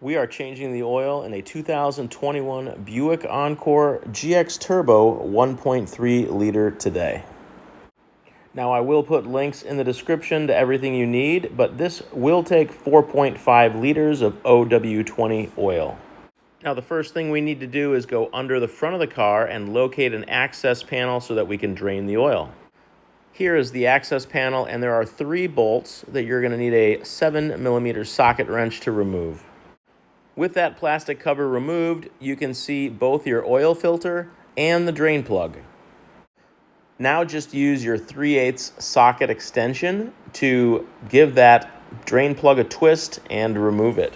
We are changing the oil in a 2021 Buick Encore GX Turbo 1.3 liter today. Now I will put links in the description to everything you need, but this will take 4.5 liters of OW20 oil. Now the first thing we need to do is go under the front of the car and locate an access panel so that we can drain the oil. Here is the access panel, and there are 3 bolts that you're going to need a 7mm socket wrench to remove. With that plastic cover removed, you can see both your oil filter and the drain plug. Now just use your 3/8 socket extension to give that drain plug a twist and remove it.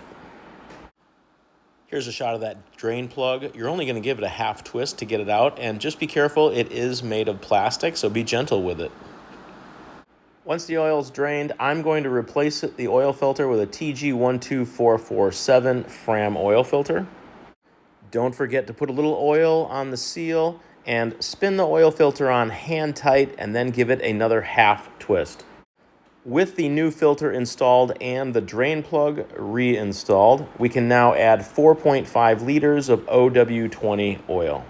Here's a shot of that drain plug. You're only going to give it a half twist to get it out, and just be careful, it is made of plastic, so be gentle with it. Once the oil is drained, I'm going to replace the oil filter with a TG12447 Fram oil filter. Don't forget to put a little oil on the seal and spin the oil filter on hand tight and then give it another half twist. With the new filter installed and the drain plug reinstalled, we can now add 4.5 liters of OW20 oil.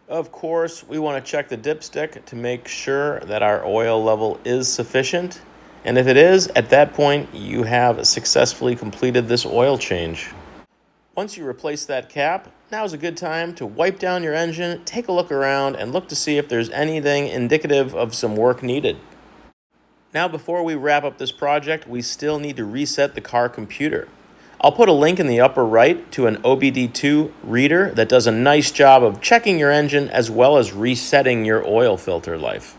Of course, we want to check the dipstick to make sure that our oil level is sufficient. And if it is, at that point, you have successfully completed this oil change. Once you replace that cap, now is a good time to wipe down your engine, take a look around, and look to see if there's anything indicative of some work needed. Now, before we wrap up this project, we still need to reset the car computer. I'll put a link in the upper right to an OBD2 reader that does a nice job of checking your engine as well as resetting your oil filter life.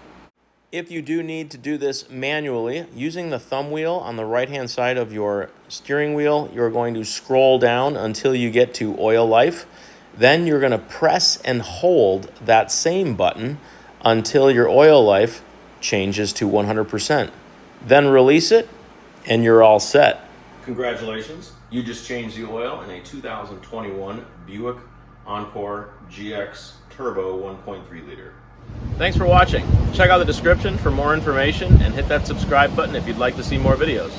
If you do need to do this manually, using the thumb wheel on the right-hand side of your steering wheel, you're going to scroll down until you get to oil life. Then you're going to press and hold that same button until your oil life changes to 100%. Then release it, and you're all set. Congratulations, you just changed the oil in a 2021 Buick Encore GX Turbo 1.3 liter. Thanks for watching. Check out the description for more information and hit that subscribe button if you'd like to see more videos.